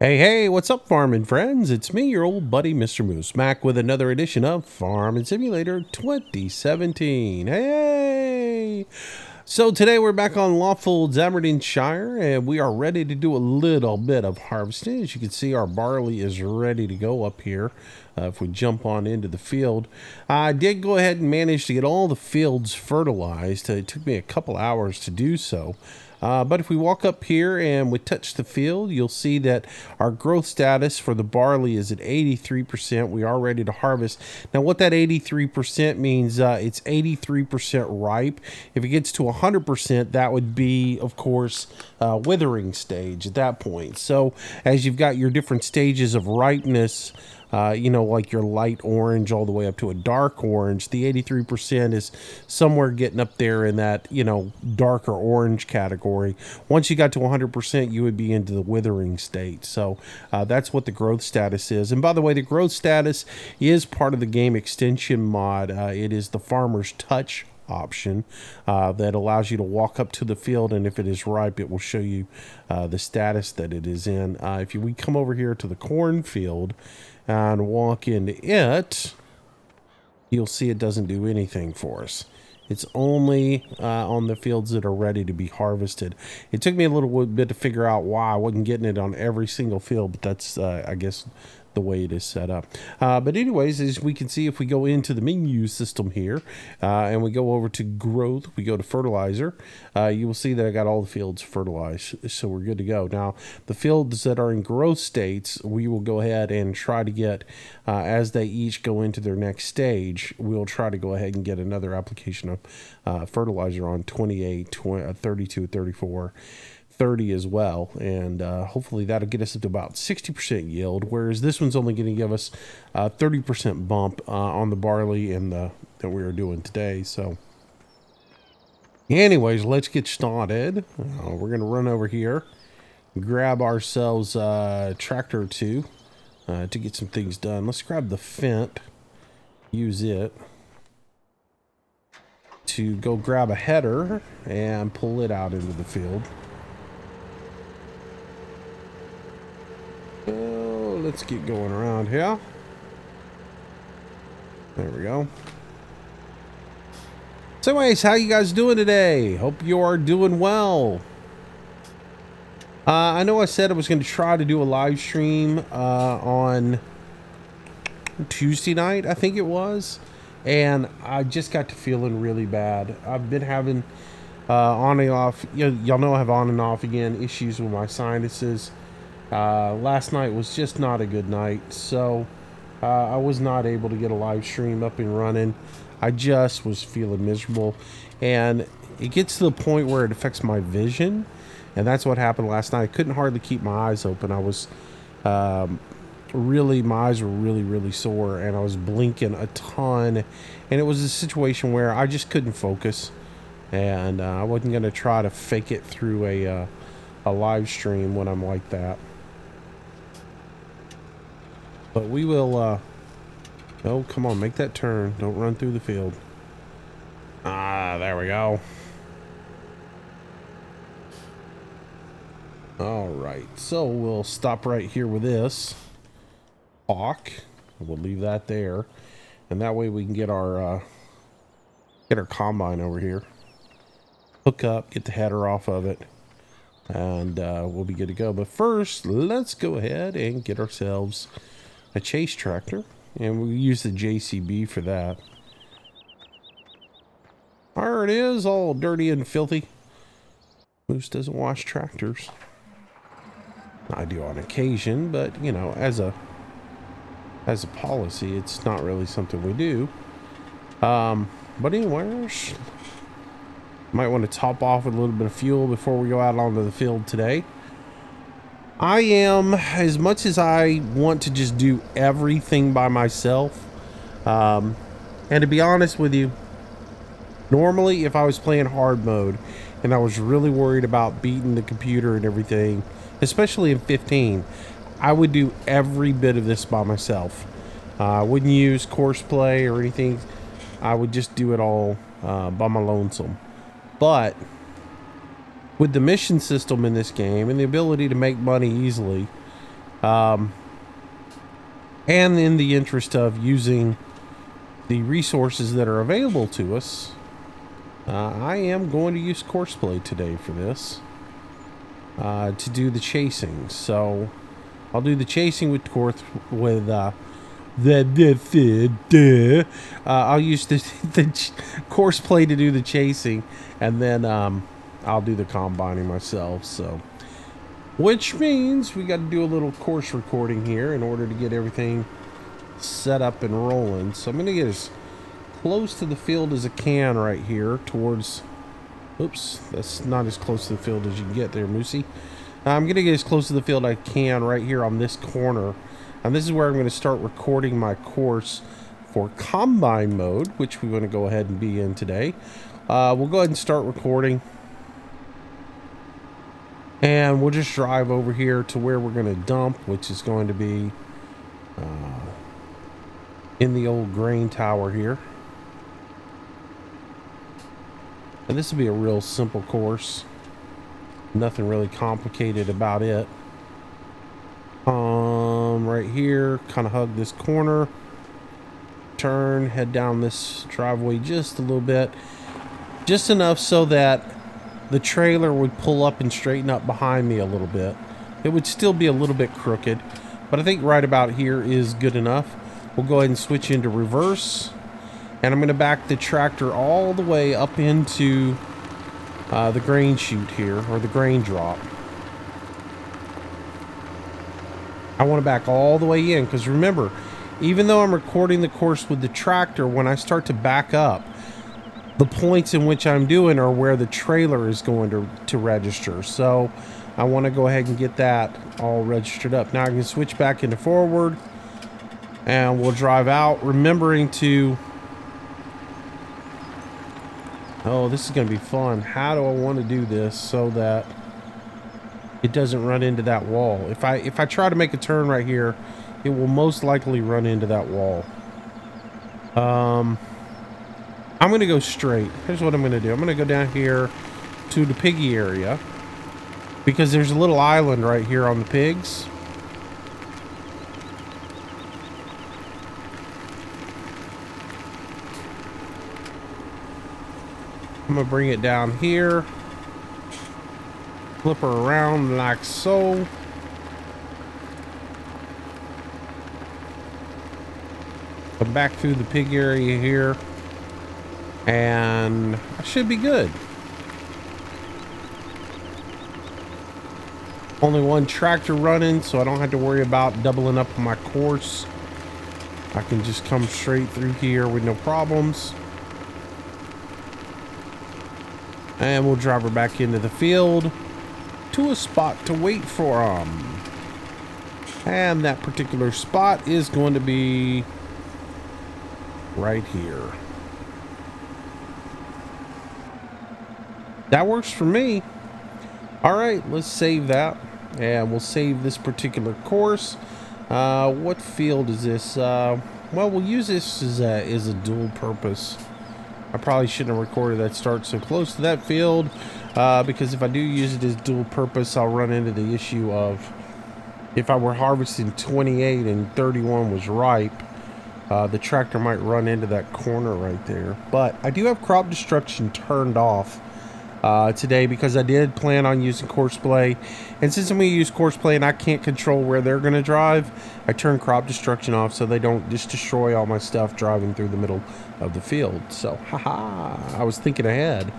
Hey, what's up, farming friends? It's me, your old buddy, Mr. Moose, back with another edition of Farming Simulator 2017. Hey! So today we're back on Lawfolds Aberdeenshire, and we are ready to do a little bit of harvesting. As you can see, our barley is ready to go up here. If we jump on into the field, I did go ahead and manage to get all the fields fertilized. It took me a couple hours to do so. But if we walk up here and we touch the field, you'll see that our growth status for the barley is at 83%. We are ready to harvest. Now, what that 83% means, it's 83% ripe. If it gets to 100%, that would be, of course, withering stage at that point. So as you've got your different stages of ripeness, like your light orange all the way up to a dark orange, the 83% is somewhere getting up there in that, darker orange category. Once you got to 100%, you would be into the withering state. So that's what the growth status is. And by the way, the growth status is part of the game extension mod. It is the Farmer's Touch option that allows you to walk up to the field, and if it is ripe, it will show you the status that it is in. If we come over here to the cornfield and walk into it, you'll see it doesn't do anything for us. It's only on the fields that are ready to be harvested. It took me a little bit to figure out why I wasn't getting it on every single field, but that's, I guess, the way it is set up. But anyways, as we can see, if we go into the menu system here and we go over to growth, we go to fertilizer, you will see that I got all the fields fertilized, so we're good to go. Now, the fields that are in growth states, we will go ahead and try to get, as they each go into their next stage, we'll try to go ahead and get another application of fertilizer on 28, 32, 34, 30 as well, and hopefully that'll get us up to about 60% yield, whereas this one's only going to give us a 30% bump on the barley and that we are doing today. So anyways, let's get started. We're going to run over here, grab ourselves a tractor or two to get some things done. Let's grab the Fent, use it to go grab a header and pull it out into the field. Let's get going around here. There we go. So anyways, how you guys doing today? Hope you are doing well. I know I said I was going to try to do a live stream on Tuesday night, I think it was, and I just got to feeling really bad. I've been having on and off, y'all know I have on and off again issues with my sinuses. Last night was just not a good night, so I was not able to get a live stream up and running. I just was feeling miserable, and it gets to the point where it affects my vision, and that's what happened last night. I couldn't hardly keep my eyes open. I was my eyes were really sore, and I was blinking a ton, and it was a situation where I just couldn't focus, and I wasn't going to try to fake it through a live stream when I'm like that. But we will, oh, come on, make that turn. Don't run through the field. There we go. All right, so we'll stop right here with this hawk. We'll leave that there. And that way we can get our combine over here. Hook up, get the header off of it. And we'll be good to go. But first, let's go ahead and get ourselves a chase tractor, and we'll use the JCB for that. There it is, all dirty and filthy. Moose doesn't wash tractors. I do on occasion, but as a policy, it's not really something we do. But anyways, might want to top off with a little bit of fuel before we go out onto the field today. I am, as much as I want to just do everything by myself, and to be honest with you, normally if I was playing hard mode and I was really worried about beating the computer and everything, especially in 15, I would do every bit of this by myself. I wouldn't use course play or anything. I would just do it all by my lonesome. But with the mission system in this game and the ability to make money easily, And in the interest of using the resources that are available to us, I am going to use Courseplay today for this, to do the chasing. So I'll do the chasing with I'll use the Courseplay to do the chasing, and then I'll do the combining myself. So, which means we got to do a little course recording here in order to get everything set up and rolling. So I'm going to get as close to the field as I can right here towards, oops, that's not as close to the field as you can get there, Moosey. I'm going to get as close to the field I can right here on this corner. And this is where I'm going to start recording my course for combine mode, which we want to go ahead and be in today. We'll go ahead and start recording. And we'll just drive over here to where we're going to dump, which is going to be in the old grain tower here. And this will be a real simple course. Nothing really complicated about it. Right here, kind of hug this corner, turn, head down this driveway just a little bit, just enough so that the trailer would pull up and straighten up behind me a little bit. It would still be a little bit crooked, but I think right about here is good enough. We'll go ahead and switch into reverse, and I'm going to back the tractor all the way up into the grain chute here, or the grain drop. I want to back all the way in, because remember, even though I'm recording the course with the tractor, when I start to back up, the points in which I'm doing are where the trailer is going to register. So I want to go ahead and get that all registered up. Now I can switch back into forward, and we'll drive out, remembering to, oh, this is going to be fun. How do I want to do this so that it doesn't run into that wall? If I try to make a turn right here, it will most likely run into that wall. I'm going to go straight. Here's what I'm going to do. I'm going to go down here to the piggy area, because there's a little island right here on the pigs. I'm going to bring it down here. Flip her around like so. Come back through the pig area here, and I should be good. Only one tractor running, so I don't have to worry about doubling up on my course. I can just come straight through here with no problems. And we'll drive her back into the field to a spot to wait for them. And that particular spot is going to be right here. That works for me. All right, let's save that, and we'll save this particular course. What field is this? Well, we'll use this as a dual purpose. I probably shouldn't have recorded that start so close to that field, because if I do use it as dual purpose, I'll run into the issue of, if I were harvesting 28 and 31 was ripe, the tractor might run into that corner right there. But I do have crop destruction turned off today, because I did plan on using Courseplay, and since I'm going to use Courseplay and I can't control where they're going to drive, I turn crop destruction off so they don't just destroy all my stuff driving through the middle of the field. So I was thinking ahead.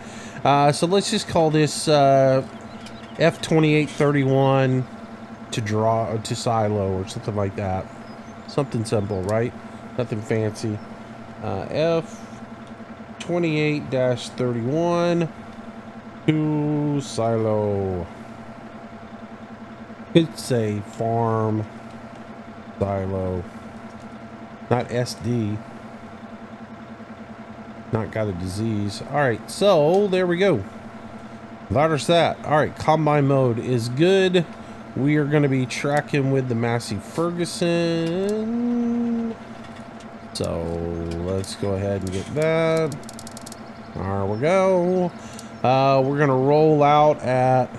So let's just call this F2831 to silo or something like that. Something simple, right? Nothing fancy. F28-31 to silo. It's a farm silo, not SD. Not got a disease. All right, so there we go. There's that. All right, combine mode is good. We are going to be tracking with the Massey Ferguson. So let's go ahead and get that. There we go. We're going to roll out at,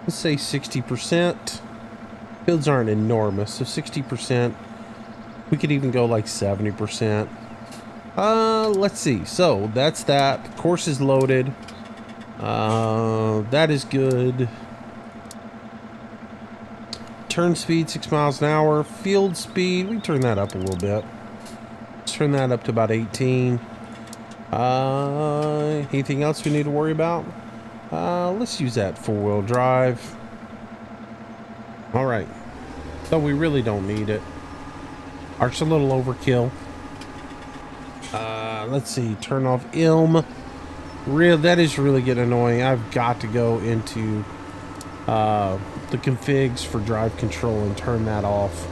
let's say 60%. Fields aren't enormous, so 60%. We could even go like 70%. Let's see. So that's that. The course is loaded. That is good. Turn speed 6 miles an hour. Field speed, we turn that up a little bit. Let's turn that up to about 18. Anything else we need to worry about? Let's use that 4-wheel drive. All right. So we really don't need it. Arc's a little overkill. Let's see. Turn off ILM. That is really getting annoying. I've got to go into the configs for drive control and turn that off,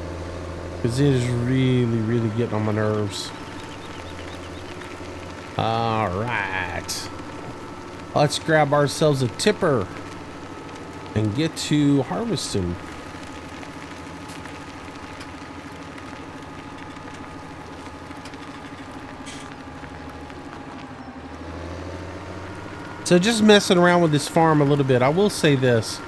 because it is really getting on my nerves. All right, let's grab ourselves a tipper and get to harvesting. So just messing around with this farm a little bit. I will say this.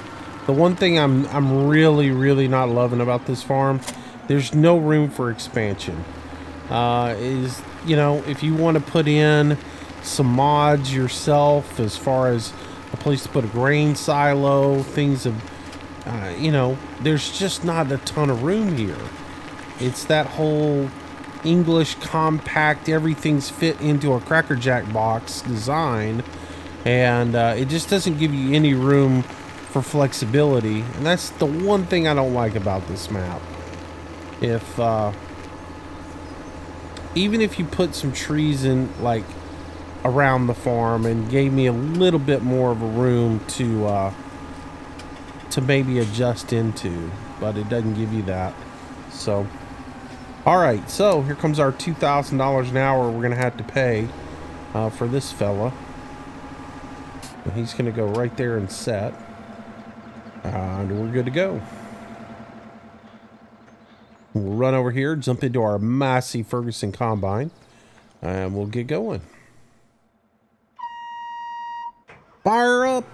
The one thing I'm really not loving about this farm, there's no room for expansion. Is, you know, if you want to put in some mods yourself, as far as a place to put a grain silo, things of, you know, there's just not a ton of room here. It's that whole English compact, everything's fit into a Cracker Jack box design. And it just doesn't give you any room for flexibility, and that's the one thing I don't like about this map. If even if you put some trees in, like, around the farm and gave me a little bit more of a room to maybe adjust into, but it doesn't give you that. So, all right, so here comes our $2,000 an hour we're gonna have to pay for this fella. He's going to go right there and set. And we're good to go. We'll run over here, jump into our Massey Ferguson combine, and we'll get going. Fire up!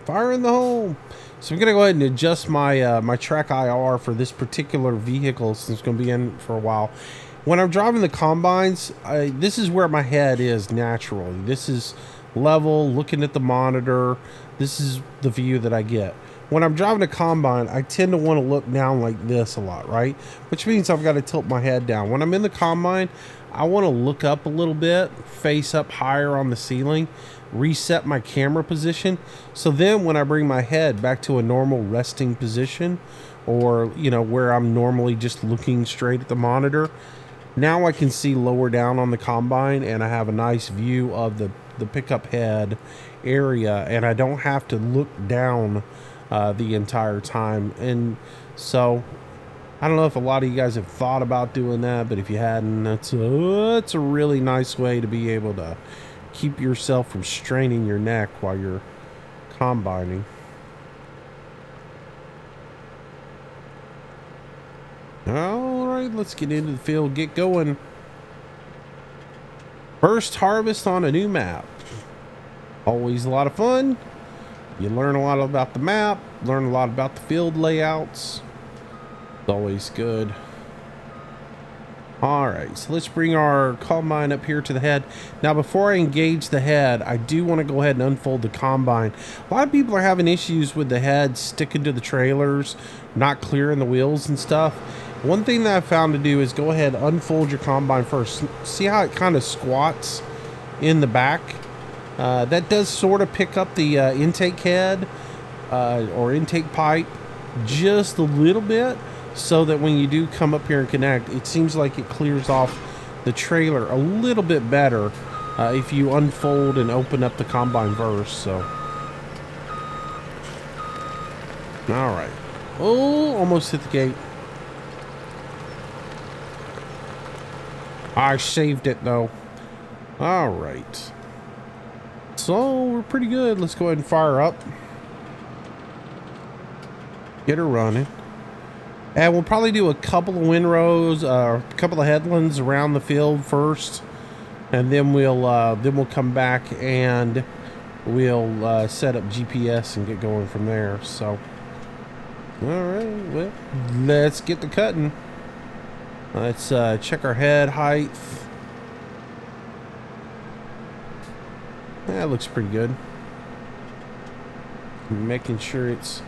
Fire in the hole! So I'm going to go ahead and adjust my my track IR for this particular vehicle, since it's going to be in for a while. When I'm driving the combines, this is where my head is naturally. This is level, looking at the monitor. This is the view that I get. When I'm driving a combine, I tend to want to look down like this a lot, right? Which means I've got to tilt my head down. When I'm in the combine, I want to look up a little bit, face up higher on the ceiling, reset my camera position. So then when I bring my head back to a normal resting position, or, you know, where I'm normally just looking straight at the monitor, now I can see lower down on the combine, and I have a nice view of the pickup head area, and I don't have to look down the entire time. And so I don't know if a lot of you guys have thought about doing that, but if you hadn't, it's a really nice way to be able to keep yourself from straining your neck while you're combining. All right, let's get into the field, get going. First harvest on a new map. Always a lot of fun. You learn a lot about the map, learn a lot about the field layouts. It's always good. All right, so let's bring our combine up here to the head. Now, before I engage the head, I do want to go ahead and unfold the combine. A lot of people are having issues with the head sticking to the trailers, not clearing the wheels and stuff. One thing that I found to do is go ahead and unfold your combine first. See how it kind of squats in the back? That does sort of pick up the intake head or intake pipe just a little bit, so that when you do come up here and connect, it seems like it clears off the trailer a little bit better if you unfold and open up the combine first. So, all right. Oh, almost hit the gate. I saved it though. All right. So we're pretty good. Let's go ahead and fire up. Get her running. And we'll probably do a couple of windrows, a couple of headlands around the field first, and then we'll come back and we'll set up GPS and get going from there. So All right, well, let's get to cutting. Let's check our head height. That looks pretty good. Making sure it's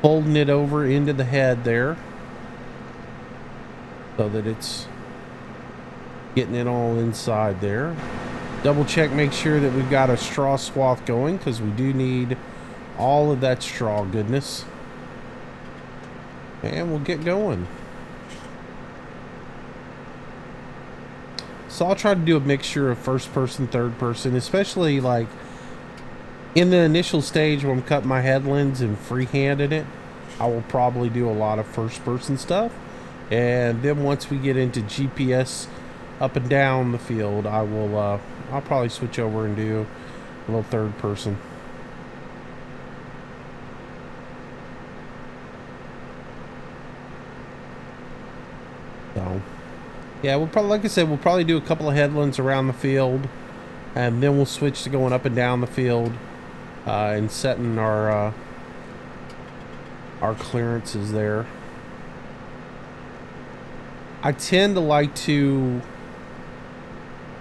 folding it over into the head there, so that it's getting it all inside there. Double check, make sure that we've got a straw swath going, because we do need all of that straw goodness. And we'll get going. So I'll try to do a mixture of first person, third person, especially like in the initial stage when I'm cutting my headlands and freehanding it. I will probably do a lot of first person stuff. And then once we get into GPS up and down the field, I'll probably switch over and do a little third person. So yeah, we'll probably, like I said, we'll probably do a couple of headlands around the field, and then we'll switch to going up and down the field and setting our clearances there. I tend to like to.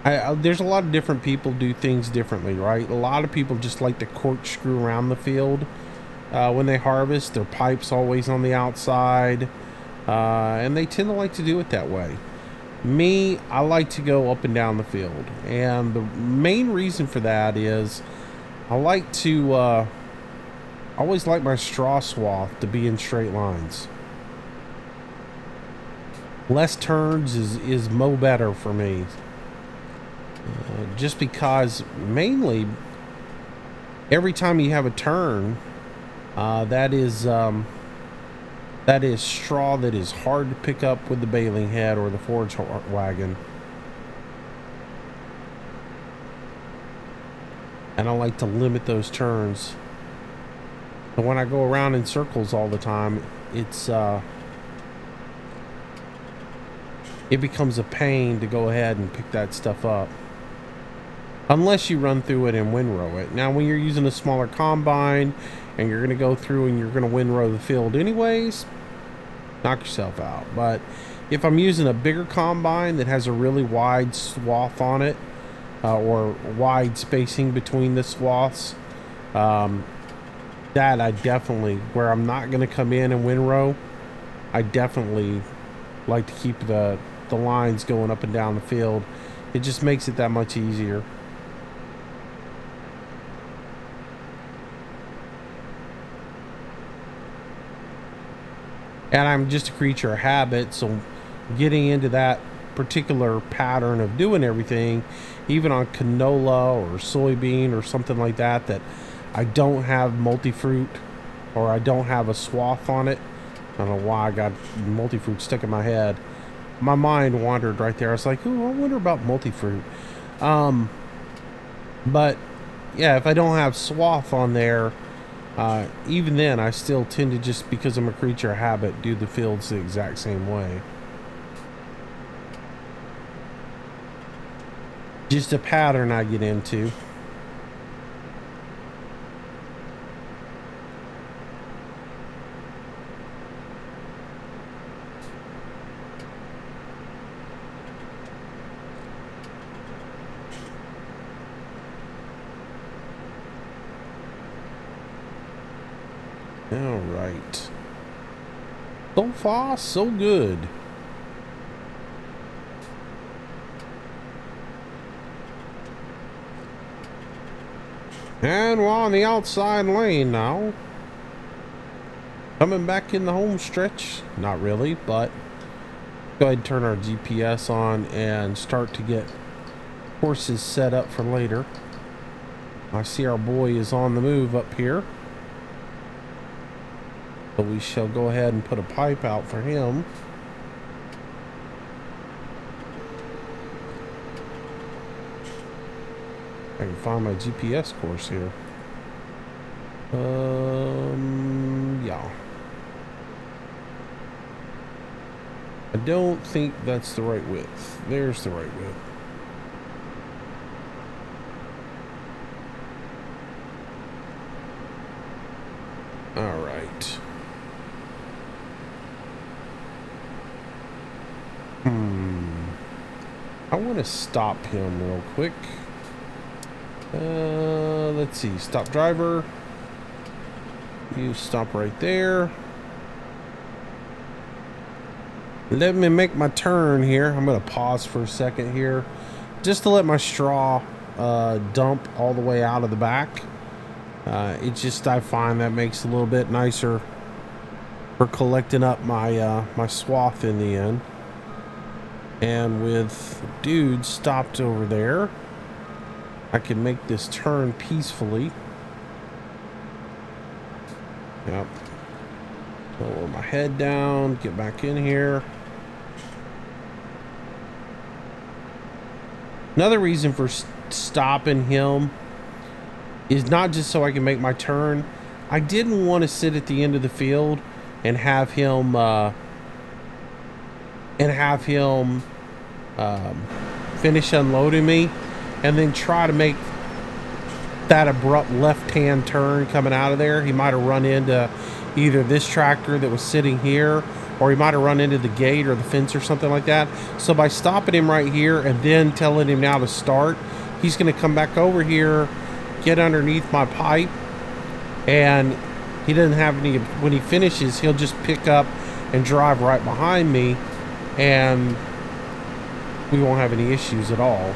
There's a lot of different people do things differently, right? A lot of people just like to corkscrew around the field when they harvest. Their pipe's always on the outside, and they tend to like to do it that way. Me, I like to go up and down the field, and the main reason for that is I like to always like my straw swath to be in straight lines. Less turns is mo better for me, just because mainly every time you have a turn, that is straw that is hard to pick up with the baling head or the forage wagon. And I like to limit those turns. But when I go around in circles all the time, it becomes a pain to go ahead and pick that stuff up. Unless you run through it and windrow it. Now, when you're using a smaller combine and you're going to go through and you're going to windrow the field anyways, knock yourself out. But if I'm using a bigger combine that has a really wide swath on it, or wide spacing between the swaths, that I definitely, where I'm not going to come in and windrow, I definitely like to keep the lines going up and down the field. It just makes it that much easier. And I'm just a creature of habit, so getting into that particular pattern of doing everything, even on canola or soybean or something like that, that I don't have multi-fruit or I don't have a swath on it. I don't know why I got multi-fruit stuck in my head. My mind wandered right there. I was like, oh, I wonder about multi-fruit. But yeah, if I don't have swath on there, even then I still tend to, just because I'm a creature of habit, do the fields the exact same way. Just a pattern I get into. All right. So far, so good. And we're on the outside lane now. Coming back in the home stretch. Not really, but go ahead and turn our GPS on and start to get horses set up for later. I see our boy is on the move up here. So we shall go ahead and put a pipe out for him. I can find my GPS course here. Yeah. I don't think that's the right width. There's the right width. All right. I want to stop him real quick. Let's see. Stop driver. You stop right there. Let me make my turn here. I'm going to pause for a second here just to let my straw dump all the way out of the back. I find that makes it a little bit nicer for collecting up my my swath in the end. And with dude stopped over there, I can make this turn peacefully. Yep. Lower my head down, get back in here. Another reason for stopping him is not just so I can make my turn. I didn't want to sit at the end of the field and have him finish unloading me and then try to make that abrupt left-hand turn coming out of there. He might have run into either this tractor that was sitting here, or he might have run into the gate or the fence or something like that. So by stopping him right here and then telling him now to start, he's going to come back over here, get underneath my pipe, and he doesn't have any. When he finishes, he'll just pick up and drive right behind me, and we won't have any issues at all.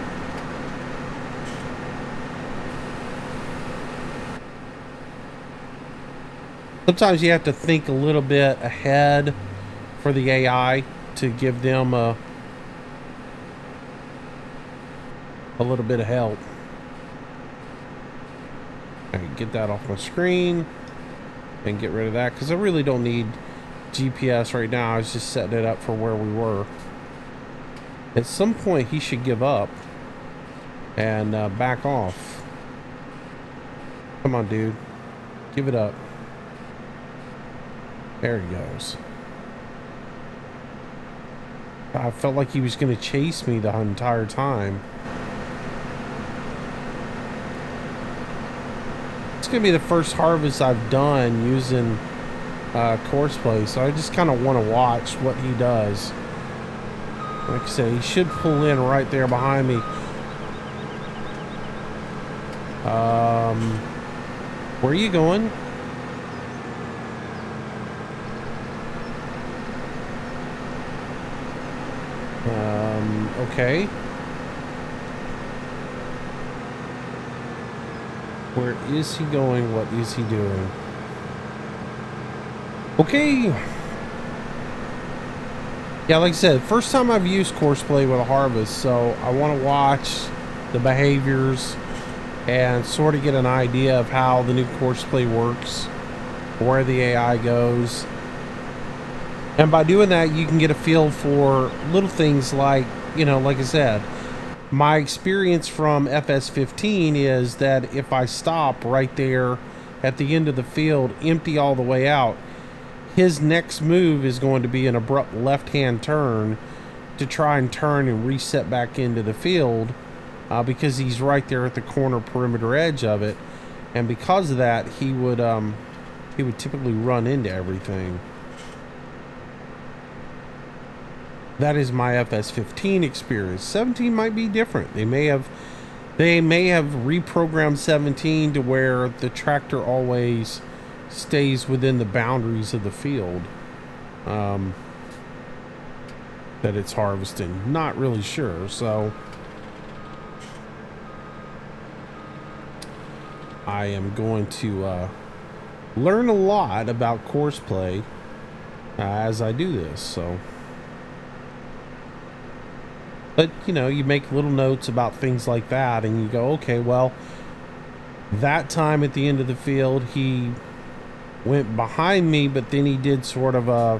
Sometimes you have to think a little bit ahead for the AI to give them a little bit of help. I can get that off my screen and get rid of that because I really don't need GPS right now. I was just setting it up for where we were. At some point he should give up and back off. Come on, dude, give it up. There he goes. I felt like he was going to chase me the entire time. It's going to be the first harvest I've done using Courseplay, so I just kind of want to watch what he does. Like I said, he should pull in right there behind me. Where are you going? Okay. Where is he going? What is he doing? Okay. Yeah, like I said, first time I've used Courseplay with a harvest, so I want to watch the behaviors and sort of get an idea of how the new Courseplay works, where the AI goes. And by doing that, you can get a feel for little things like, you know, like I said, my experience from FS15 is that if I stop right there at the end of the field, empty all the way out, his next move is going to be an abrupt left-hand turn to try and turn and reset back into the field because he's right there at the corner perimeter edge of it. And because of that, he would typically run into everything. That is my FS15 experience. 17 might be different. They may have reprogrammed 17 to where the tractor always stays within the boundaries of the field that it's harvesting. Not really sure. So I am going to learn a lot about Courseplay as I do this. So. But, you know, you make little notes about things like that and you go, okay, well, that time at the end of the field, he went behind me, but then he did sort of a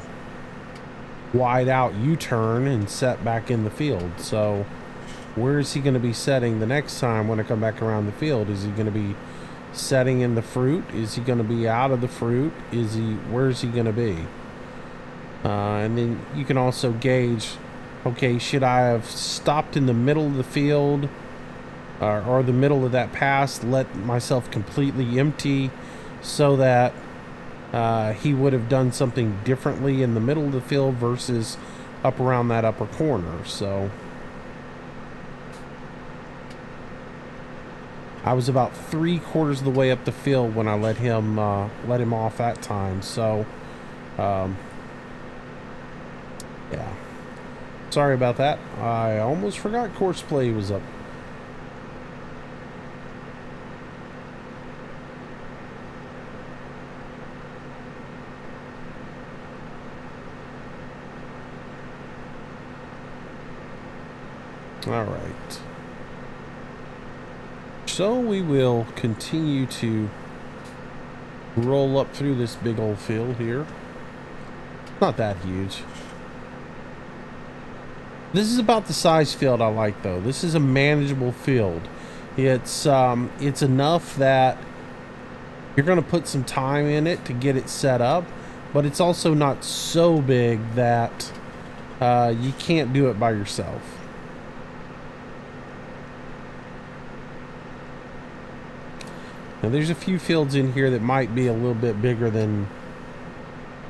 wide out U-turn and set back in the field. So where is he going to be setting the next time when I come back around the field? Is he going to be setting in the fruit? Is he going to be out of the fruit? Where is he going to be? And then you can also gauge, okay, should I have stopped in the middle of the field or the middle of that pass, let myself completely empty so that he would have done something differently in the middle of the field versus up around that upper corner. So I was about 3/4 of the way up the field when I let him off that time. So yeah, sorry about that. I almost forgot course play was up. All right. So we will continue to roll up through this big old field here. Not that huge. This is about the size field I like, though. This is a manageable field. It's enough that you're going to put some time in it to get it set up, but it's also not so big that you can't do it by yourself. Now, there's a few fields in here that might be a little bit bigger than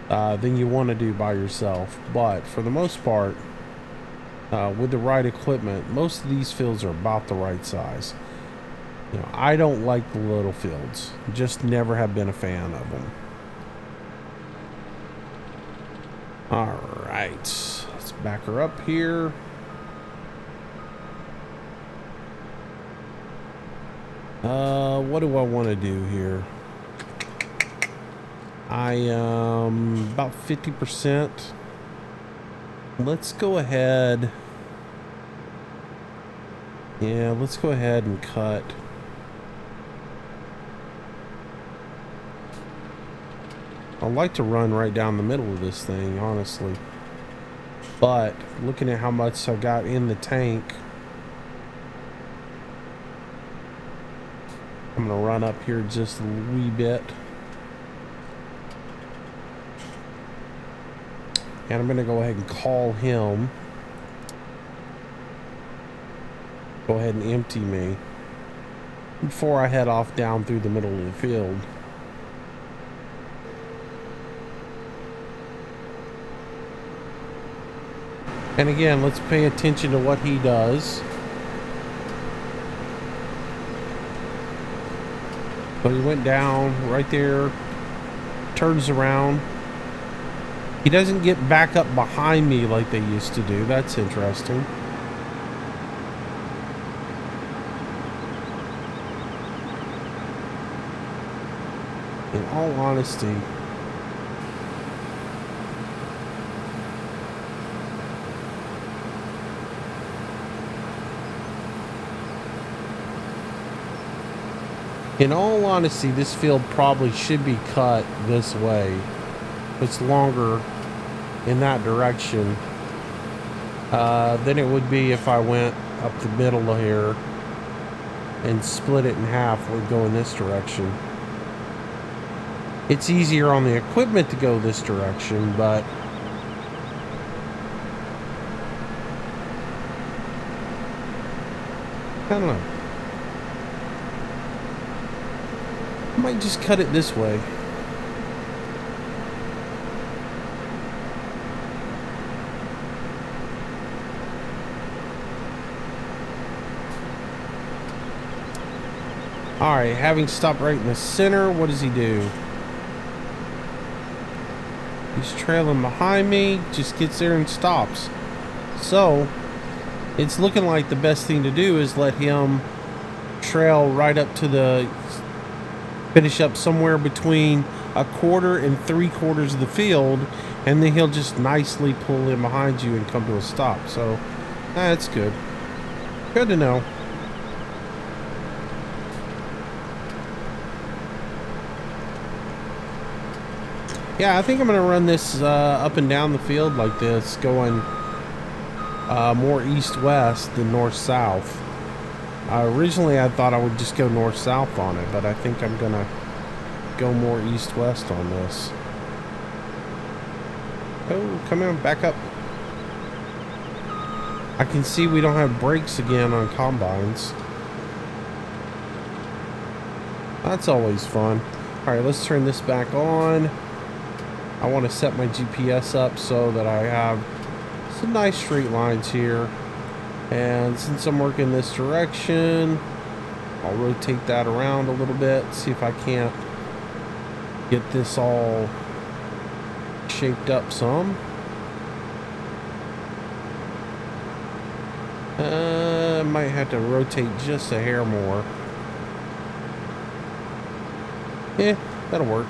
you want to do by yourself, but for the most part, with the right equipment, most of these fields are about the right size. You know, I don't like the little fields. Just never have been a fan of them. All right, let's back her up here. What do I want to do here? I am about 50%. Let's go ahead. Yeah, let's go ahead and cut. I'd like to run right down the middle of this thing, honestly. But looking at how much I got in the tank, I'm gonna run up here just a wee bit. And I'm gonna go ahead and call him. Go ahead and empty me before I head off down through the middle of the field. And again, let's pay attention to what he does. So he went down right there, turns around. He doesn't get back up behind me like they used to do. That's interesting. In all honesty, this field probably should be cut this way. It's longer in that direction than it would be if I went up the middle here and split it in half. Would go in this direction. It's easier on the equipment to go this direction, but I don't know. I might just cut it this way. Alright, having stopped right in the center, what does he do? He's trailing behind me, just gets there and stops. So, it's looking like the best thing to do is let him trail right up to the... finish up somewhere between 1/4 and 3/4 of the field, and then he'll just nicely pull in behind you and come to a stop. So, that's good. Good to know. Yeah, I think I'm going to run this up and down the field like this, going more east-west than north-south. Originally, I thought I would just go north-south on it, but I think I'm going to go more east-west on this. Oh, come on, back up. I can see we don't have brakes again on combines. That's always fun. All right, let's turn this back on. I want to set my GPS up so that I have some nice straight lines here. And since I'm working this direction, I'll rotate that around a little bit, see if I can't get this all shaped up some. Might have to rotate just a hair more. Yeah, that'll work.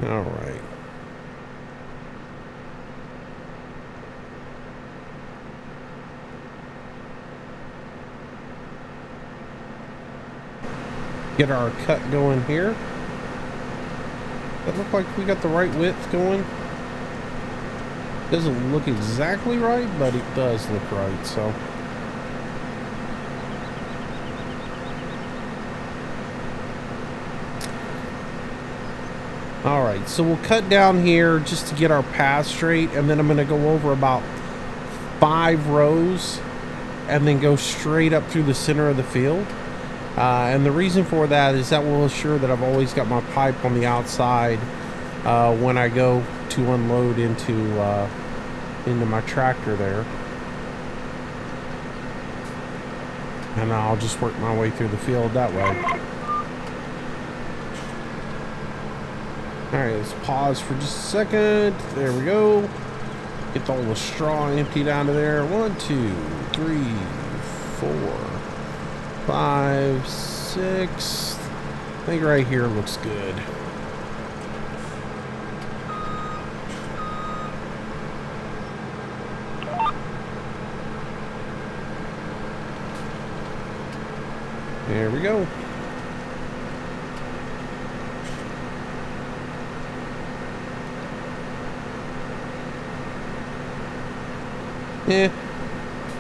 All right. Get our cut going here. That look like we got the right width going. Doesn't look exactly right, but it does look right, so. All right, so we'll cut down here just to get our path straight, and then I'm gonna go over about 5 rows and then go straight up through the center of the field. And the reason for that is that will assure that I've always got my pipe on the outside when I go to unload into my tractor there. And I'll just work my way through the field that way. Alright, let's pause for just a second. There we go. Get all the straw emptied out of there. 1, 2, 3, 4, 5, 6. I think right here looks good. There we go.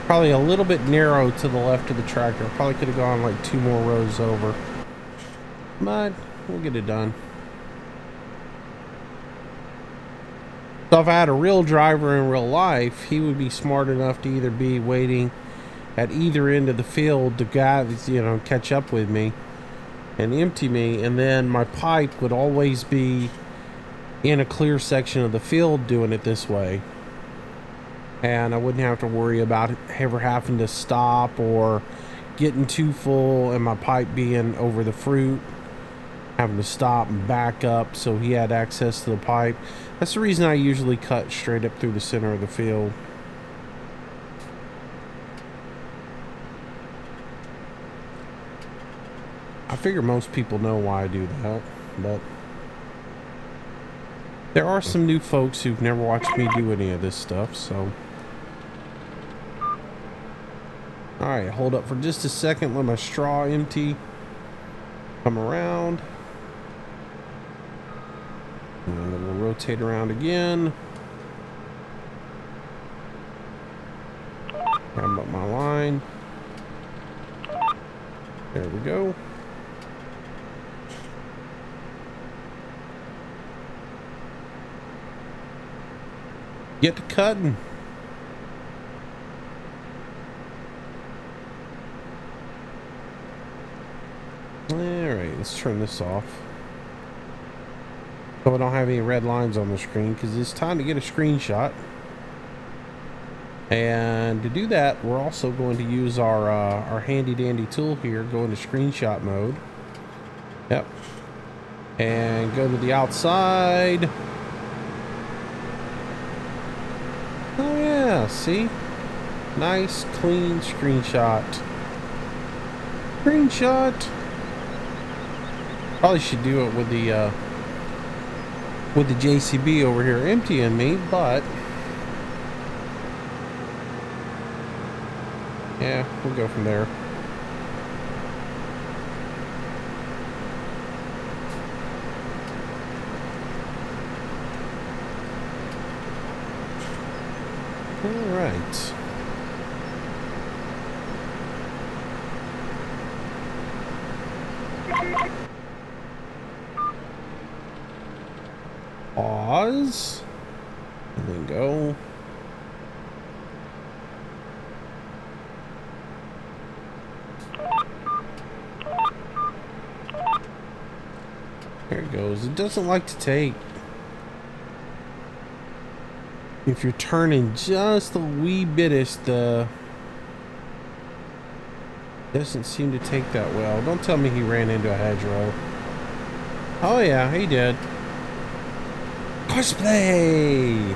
Probably a little bit narrow to the left of the tractor. Probably could have gone like 2 more rows over, but we'll get it done. So if I had a real driver in real life, he would be smart enough to either be waiting at either end of the field to guys, you know, catch up with me and empty me, and then my pipe would always be in a clear section of the field doing it this way. And I wouldn't have to worry about ever having to stop or getting too full and my pipe being over the fruit, having to stop and back up so he had access to the pipe. That's the reason I usually cut straight up through the center of the field. I figure most people know why I do that, but there are some new folks who've never watched me do any of this stuff, so. Alright, hold up for just a second, let my straw empty. Come around. And then we'll rotate around again. Grab up my line. There we go. Get to cutting. Alright, let's turn this off. So I don't have any red lines on the screen because it's time to get a screenshot. And to do that, we're also going to use our handy dandy tool here, go into screenshot mode. Yep. And go to the outside. Oh yeah, see? Nice, clean screenshot. Screenshot. Probably should do it with the JCB over here emptying me, but yeah, we'll go from there. All right. Pause. And then go. There it goes. It doesn't like to take. If you're turning just a wee bitist, doesn't seem to take that well. Don't tell me he ran into a hedgerow. Oh yeah, he did. Courseplay!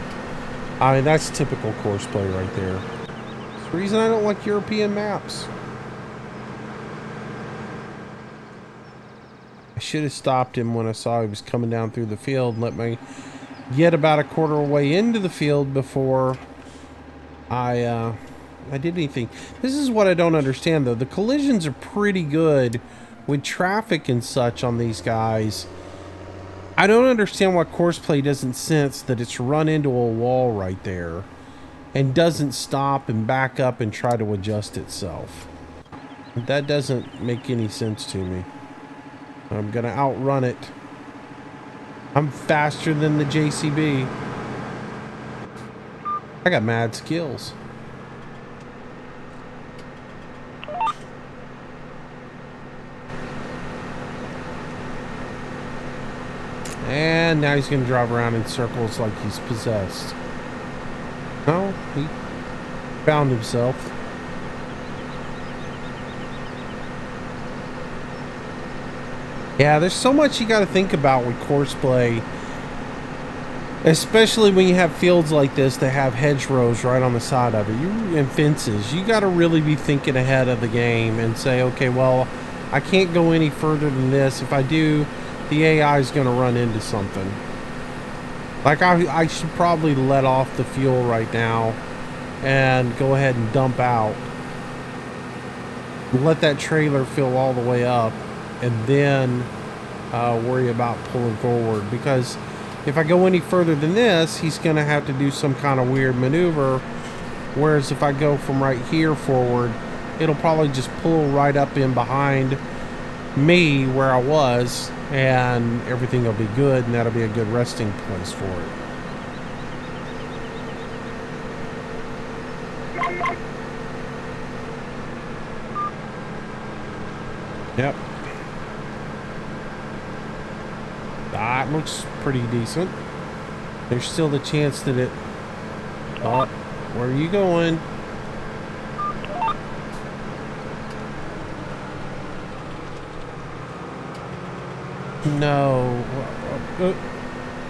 I mean, that's typical courseplay right there. It's the reason I don't like European maps. I should have stopped him when I saw he was coming down through the field and let me get about a quarter way into the field before I did anything. This is what I don't understand though. The collisions are pretty good with traffic and such on these guys. I don't understand why Courseplay doesn't sense that it's run into a wall right there and doesn't stop and back up and try to adjust itself. That doesn't make any sense to me. I'm gonna outrun it. I'm faster than the JCB. I got mad skills. And now he's gonna drive around in circles like he's possessed. No, he found himself. Yeah, there's so much you got to think about with courseplay, especially when you have fields like this that have hedgerows right on the side of it, and fences. You got to really be thinking ahead of the game and say, okay, well, I can't go any further than this. If I do, the AI is going to run into something. Like I should probably let off the fuel right now and go ahead and dump out. Let that trailer fill all the way up. And then worry about pulling forward, because if I go any further than this, he's going to have to do some kind of weird maneuver, whereas if I go from right here forward, it'll probably just pull right up in behind me where I was, and everything will be good, and that'll be a good resting place for it. Yep. That looks pretty decent. There's still the chance that it... Oh, where are you going? No.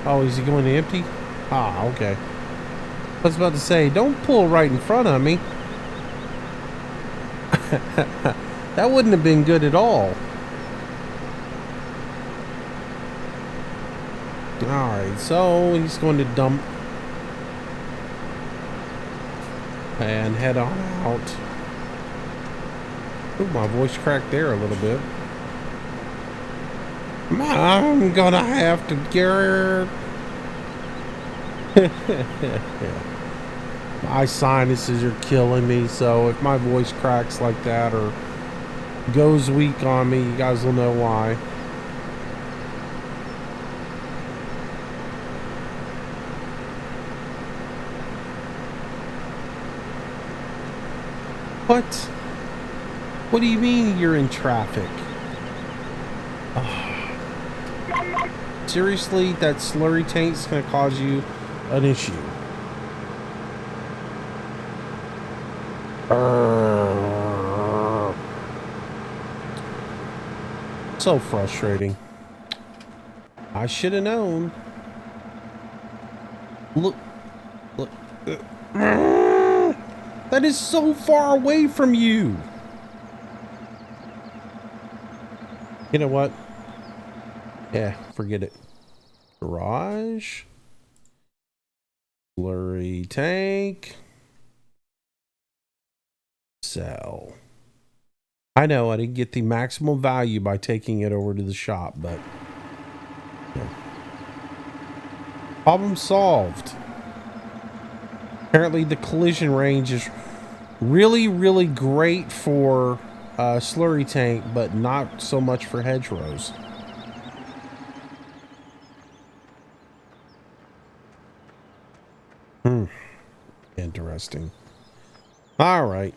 Oh, is he going empty? Ah, okay. I was about to say, don't pull right in front of me. That wouldn't have been good at all. Alright, so he's going to dump and head on out. Ooh, my voice cracked there a little bit. I'm gonna have to get... My sinuses are killing me, so if my voice cracks like that or goes weak on me, you guys will know why. What? What do you mean you're in traffic? Oh. Seriously, that slurry tank's gonna cause you an issue. So frustrating. I should have known. Look. That is so far away from you. You know what? Yeah, forget it. Garage. Slurry tank. Sell. I know I didn't get the maximal value by taking it over to the shop, but yeah. Problem solved. Apparently the collision range is really, really great for slurry tank, but not so much for hedgerows. Interesting. All right.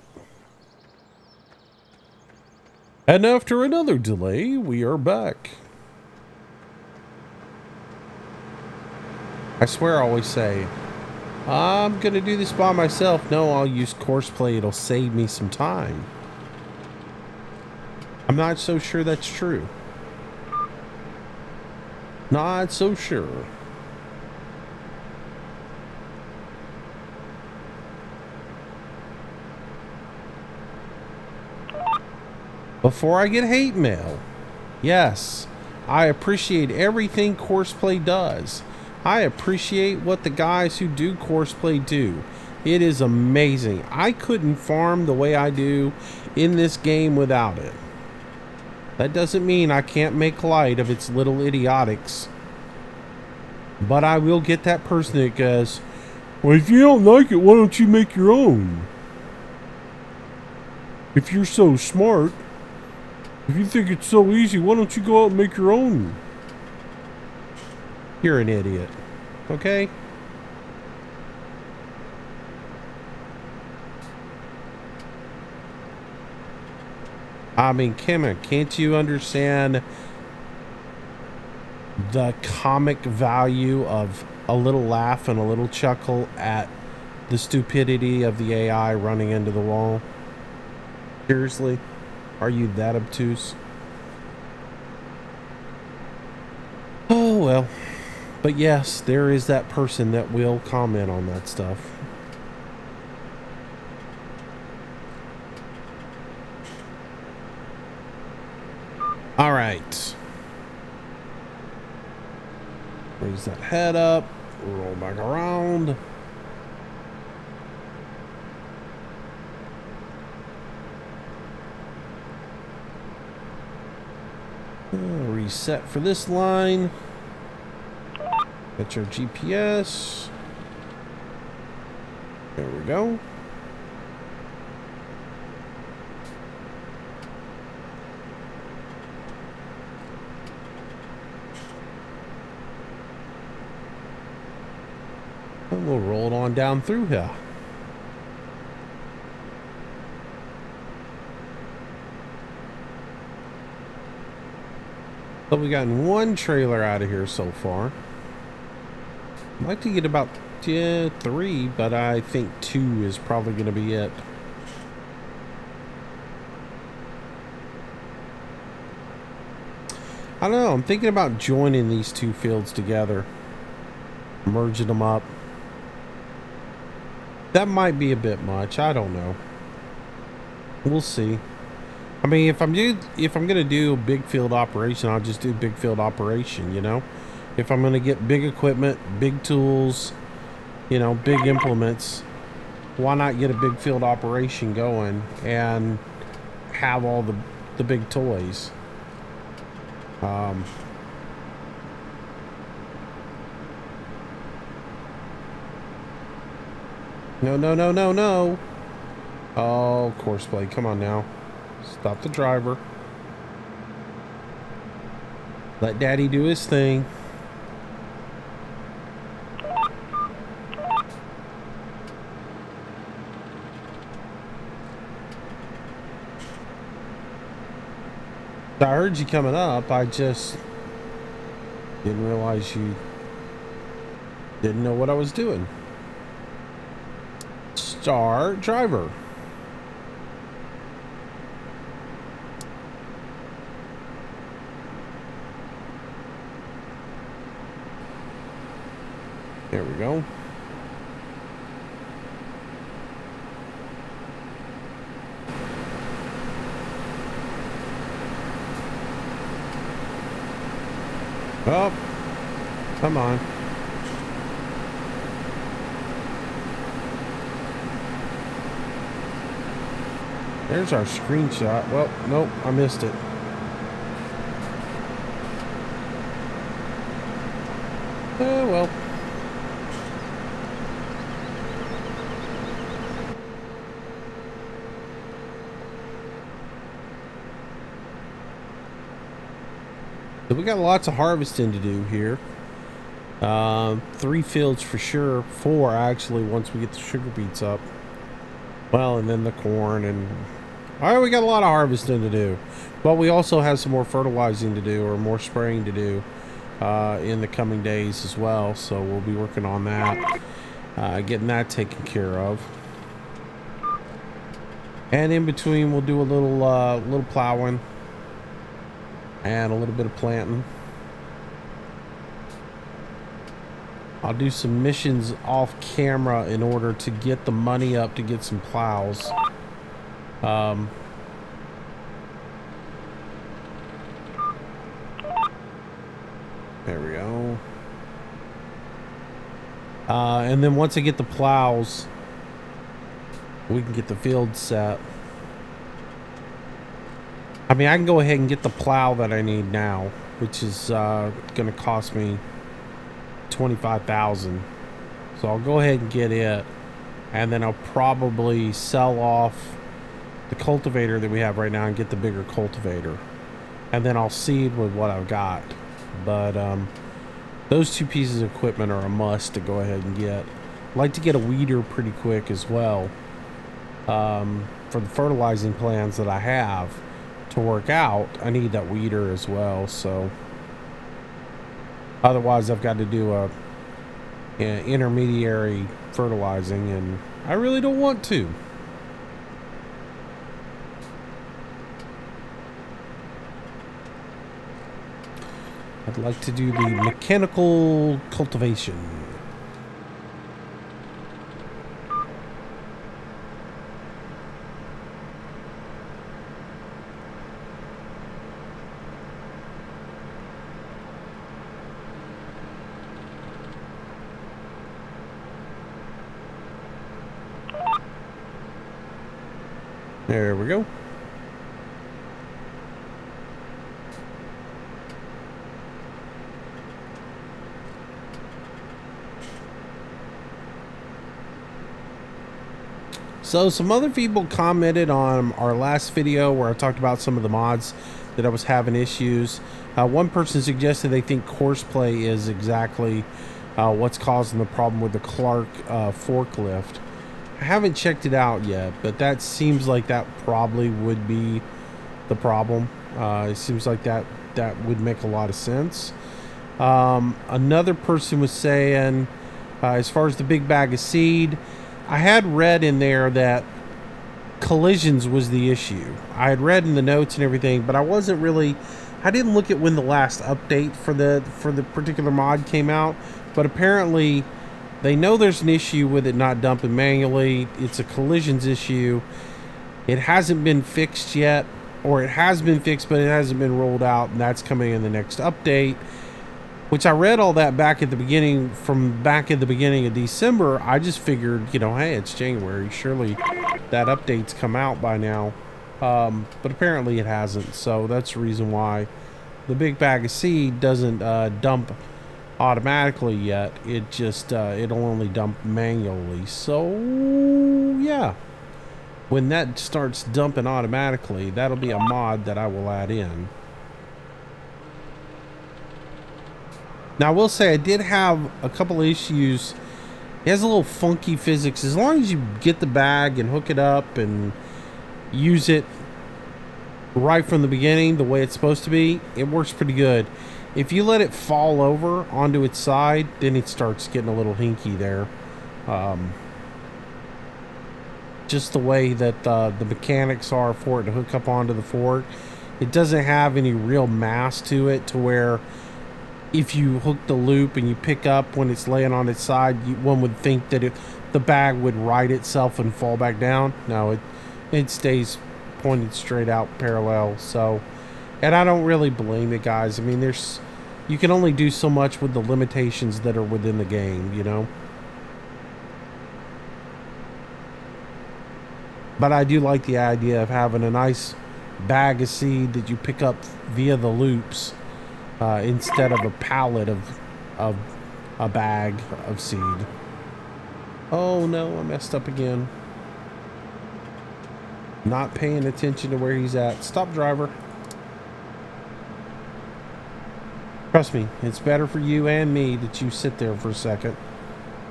And after another delay, we are back. I swear I always say, I'm gonna do this by myself. No, I'll use Courseplay. It'll save me some time. I'm not so sure that's true. Not so sure. Before I get hate mail, yes, I appreciate everything Courseplay does. I appreciate what the guys who do Courseplay do. It is amazing. I couldn't farm the way I do in this game without it. That doesn't mean I can't make light of its little idiotics. But I will get that person that goes, well, if you don't like it, why don't you make your own? If you're so smart, if you think it's so easy, why don't you go out and make your own? You're an idiot. Okay? I mean, Kim, can't you understand the comic value of a little laugh and a little chuckle at the stupidity of the AI running into the wall? Seriously? Are you that obtuse? Oh, well. But yes, there is that person that will comment on that stuff. All right. Raise that head up. Roll back around. Reset for this line. Get your GPS. There we go. And we'll roll it on down through here. So we've gotten one trailer out of here so far. I'd like to get about 3, but I think 2 is probably going to be it. I don't know. I'm thinking about joining these 2 fields together. Merging them up. That might be a bit much. I don't know. We'll see. I mean, if I'm gonna do a big field operation, I'll just do big field operation, you know? If I'm gonna get big equipment, big tools, you know, big implements, why not get a big field operation going and have all the big toys? No. Oh, Courseplay, come on now. Stop the driver. Let Daddy do his thing. I heard you coming up. I just didn't realize you didn't know what I was doing. Start driver. There we go. Oh, come on. There's our screenshot. Well, nope, I missed it. Oh, well. So we got lots of harvesting to do here. 3 fields for sure. 4 actually once we get the sugar beets up. Well, and then the corn and... Alright, we got a lot of harvesting to do. But we also have some more fertilizing to do or more spraying to do. in the coming days as well. So we'll be working on that, getting that taken care of. And in between, we'll do a little plowing and a little bit of planting. I'll do some missions off camera in order to get the money up to get some plows. There we go. And then once I get the plows, we can get the field set. I mean, I can go ahead and get the plow that I need now, which is going to cost me $25,000. So I'll go ahead and get it, and then I'll probably sell off the cultivator that we have right now and get the bigger cultivator, and then I'll seed with what I've got. But those two pieces of equipment are a must to go ahead and get. I'd like to get a weeder pretty quick as well, for the fertilizing plans that I have to work out. I need that weeder as well, so otherwise I've got to do a intermediary fertilizing, and I really don't want to. I'd like to do the mechanical cultivation. There we go. So some other people commented on our last video where I talked about some of the mods that I was having issues. One person suggested they think Courseplay is exactly what's causing the problem with the Clark forklift. I haven't checked it out yet, but that seems like that probably would be the problem. It seems like that would make a lot of sense. Another person was saying, as far as the big bag of seed, I had read in there that collisions was the issue. I had read in the notes and everything, but I didn't look at when the last update for the particular mod came out. But apparently they know there's an issue with it not dumping manually. It's a collisions issue. It hasn't been fixed yet, or it has been fixed, but it hasn't been rolled out, and that's coming in the next update. Which I read all that back at the beginning, of December. I just figured, hey, it's January. Surely that update's come out by now. But apparently it hasn't. So that's the reason why the big bag of seed doesn't dump automatically yet. It just, it'll only dump manually. So, yeah. When that starts dumping automatically, that'll be a mod that I will add in. Now, I will say I did have a couple issues. It has a little funky physics. As long as you get the bag and hook it up and use it right from the beginning, the way it's supposed to be, it works pretty good. If you let it fall over onto its side, then it starts getting a little hinky there. Just the way that the mechanics are for it to hook up onto the fork. It doesn't have any real mass to it to where if you hook the loop and you pick up when it's laying on its side, one would think that the bag would right itself and fall back down. No, it stays pointed straight out parallel. So, and I don't really blame it, guys. I mean, you can only do so much with the limitations that are within the game, But I do like the idea of having a nice bag of seed that you pick up via the loops. Instead of a pallet of a bag of seed. Oh no, I messed up again. Not paying attention to where he's at. Stop, driver. Trust me, it's better for you and me that you sit there for a second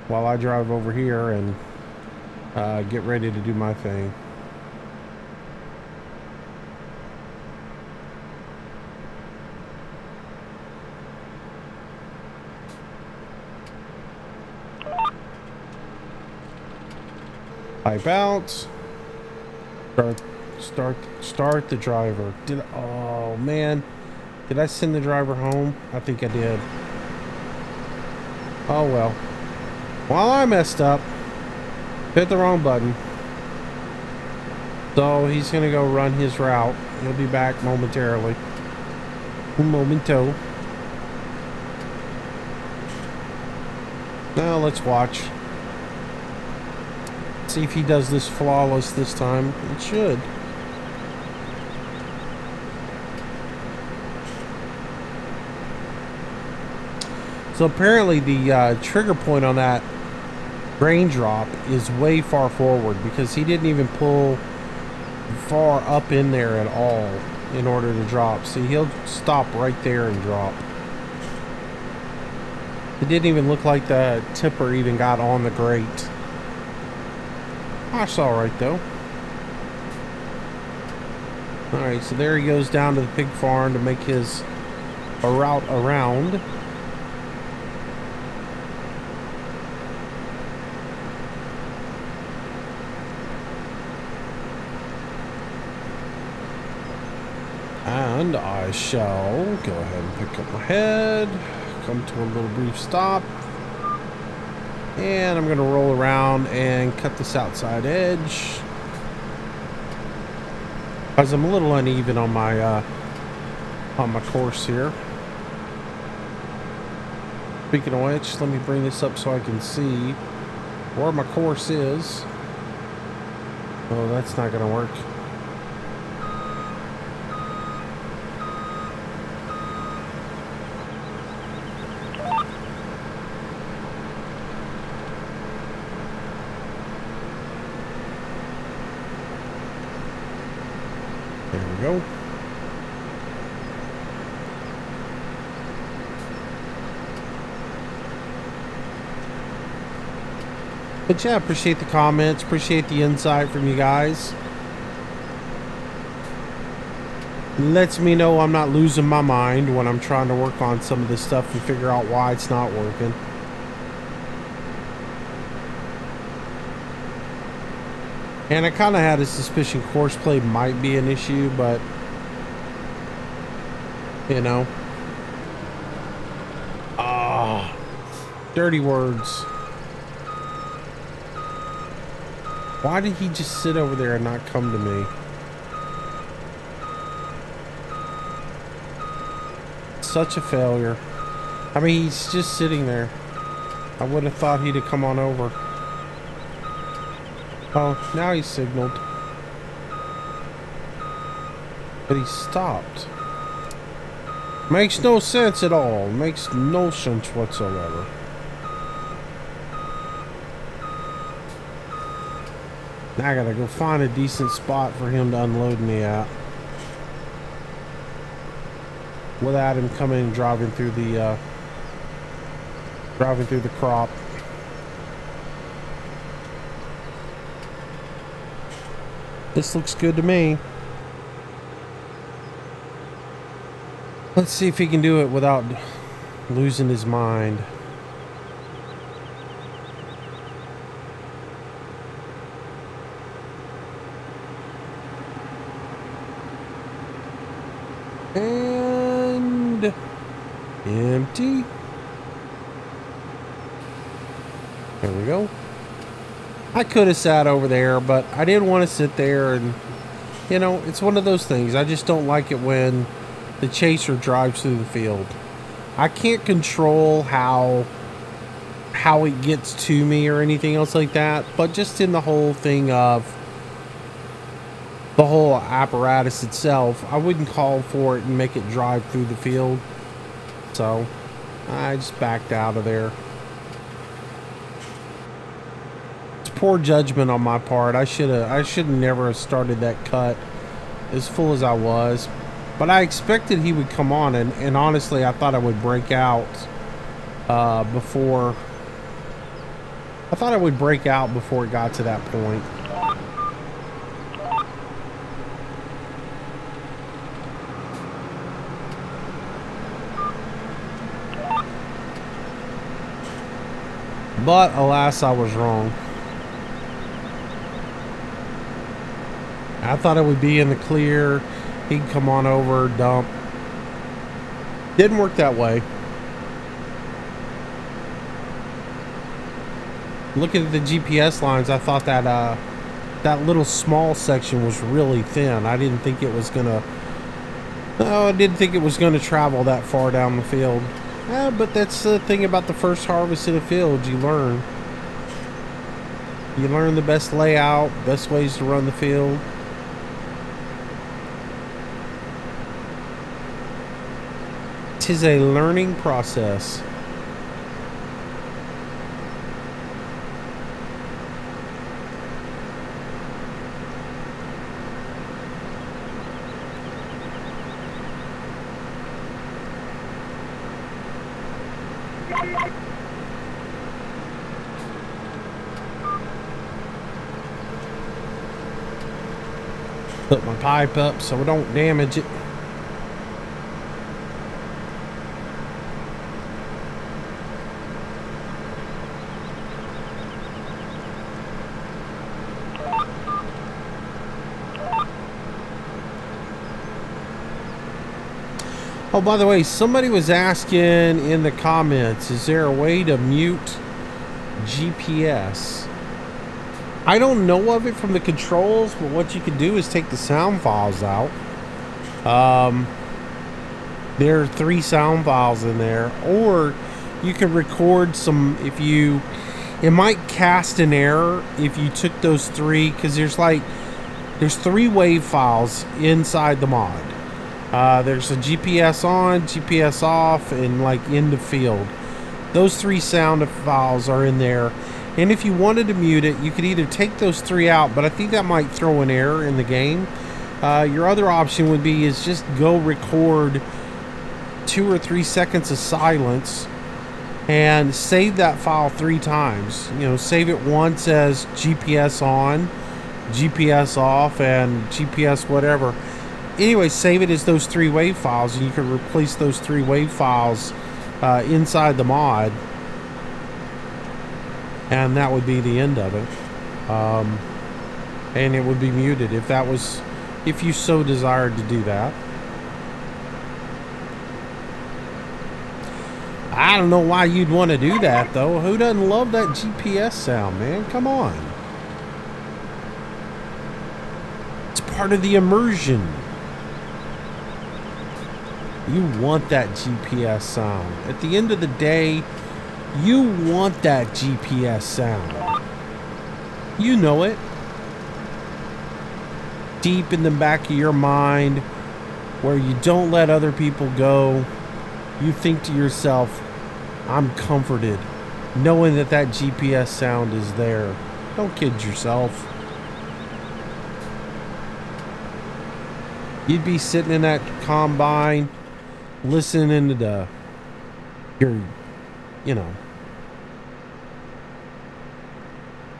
while I drive over here and get ready to do my thing. Pipe out. Start the driver. Oh man. Did I send the driver home? I think I did. Oh well. Well, I messed up. Hit the wrong button. So he's gonna go run his route. He'll be back momentarily. Momento. Now let's watch. See if he does this flawless this time. It should. So apparently the trigger point on that grain drop is way far forward because he didn't even pull far up in there at all in order to drop. See, he'll stop right there and drop. It didn't even look like the tipper even got on the grate. That's all right though. All right, so there he goes down to the pig farm to make his route around. And I shall go ahead and pick up my head, come to a little brief stop, and I'm going to roll around and cut this outside edge because I'm a little uneven on my course here. Speaking of which, let me bring this up so I can see where my course is. Oh, that's not going to work. There we go. But yeah, appreciate the comments, appreciate the insight from you guys. Lets me know I'm not losing my mind when I'm trying to work on some of this stuff and figure out why it's not working. And I kind of had a suspicion course play might be an issue, but you know. Dirty words. Why did he just sit over there and not come to me? Such a failure. I mean, he's just sitting there. I would have thought he'd have come on over. Oh, now he signaled. But he stopped. Makes no sense at all. Makes no sense whatsoever. Now I gotta go find a decent spot for him to unload me at without him coming and driving through the crop. This looks good to me. Let's see if he can do it without losing his mind. And empty. There we go. I could have sat over there, but I didn't want to sit there, and you know, it's one of those things. I just don't like it when the chaser drives through the field. I can't control how it gets to me or anything else like that, but just in the whole thing of the whole apparatus itself, I wouldn't call for it and make it drive through the field. So I just backed out of there. It's poor judgment on my part. I should never have started that cut as full as I was. But I expected he would come on, and honestly, I thought I would break out before it got to that point. But alas, I was wrong. I thought it would be in the clear. He'd come on over, dump. Didn't work that way. Looking at the GPS lines, I thought that that little small section was really thin. I didn't think it was gonna. No, I didn't think it was gonna travel that far down the field. But that's the thing about the first harvest in the field. You learn. You learn the best layout, best ways to run the field. Tis a learning process. Put my pipe up so I don't damage it. Oh, by the way, somebody was asking in the comments, is there a way to mute GPS? I don't know of it from the controls, but what you can do is take the sound files out. There are 3 sound files in there, or you can record some. It might cast an error if you took those 3, because there's 3 wave files inside the mod. There's a GPS on, GPS off, and like in the field. Those 3 sound files are in there. And if you wanted to mute it, you could either take those 3 out, but I think that might throw an error in the game. Your other option would be is just go record 2 or 3 seconds of silence and save that file 3 times. You know, save it once as GPS on, GPS off, and GPS whatever. Anyway, save it as those 3 wave files, and you can replace those 3 wave files inside the mod. And that would be the end of it. And it would be muted if you so desired to do that. I don't know why you'd want to do that, though. Who doesn't love that GPS sound, man? Come on. It's part of the immersion. You want that GPS sound. At the end of the day, you want that GPS sound. You know it. Deep in the back of your mind, where you don't let other people go, you think to yourself, I'm comforted knowing that that GPS sound is there. Don't kid yourself. You'd be sitting in that combine, listening to your,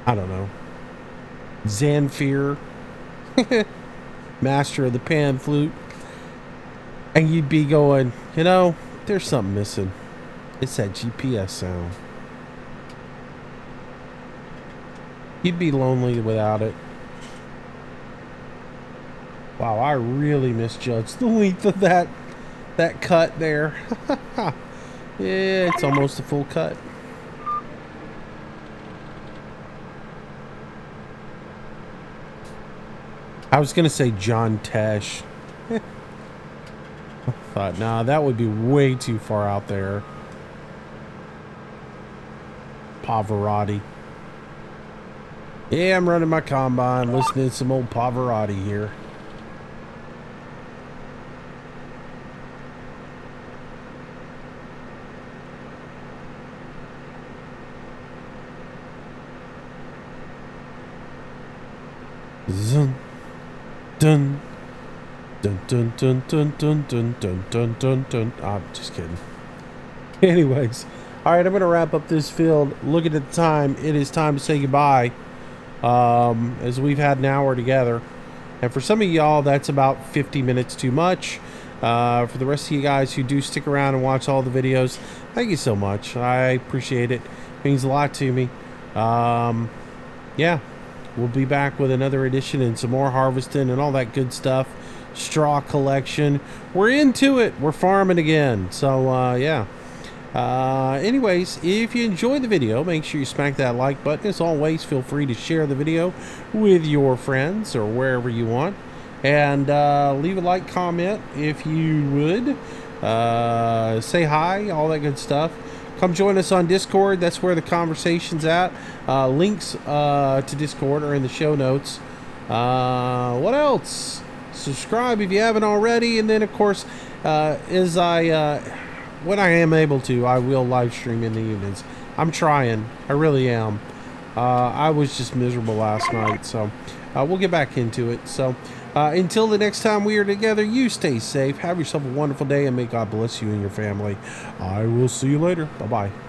I don't know, Zanfir, master of the pan flute, and you'd be going, there's something missing. It's that GPS sound. You'd be lonely without it. Wow, I really misjudged the length of that cut there. Yeah, it's almost a full cut. I was gonna say John Tesh. I thought, nah, that would be way too far out there. Pavarotti. Yeah, I'm running my combine, listening to some old Pavarotti here. Zun, dun, dun, dun, dun, dun, dun, dun, dun, dun, dun, dun. I'm just kidding. Anyways, all right, I'm going to wrap up this field. Looking at the time, it is time to say goodbye. As we've had an hour together. And for some of y'all, that's about 50 minutes too much. For the rest of you guys who do stick around and watch all the videos, thank you so much. I appreciate it. It means a lot to me. Yeah. we'll be back with another edition and some more harvesting and all that good stuff. Straw collection. We're into it. We're farming again. So, yeah. Anyways, if you enjoyed the video, make sure you smack that like button. As always, feel free to share the video with your friends or wherever you want. And leave a like, comment if you would. Say hi, all that good stuff. Come join us on Discord. That's where the conversation's at. Links to Discord are in the show notes. What else? Subscribe if you haven't already. And then, of course, when I am able to, I will live stream in the evenings. I'm trying. I really am. I was just miserable last night, so we'll get back into it. So until the next time we are together, you stay safe. Have yourself a wonderful day, and may God bless you and your family. I will see you later. Bye-bye.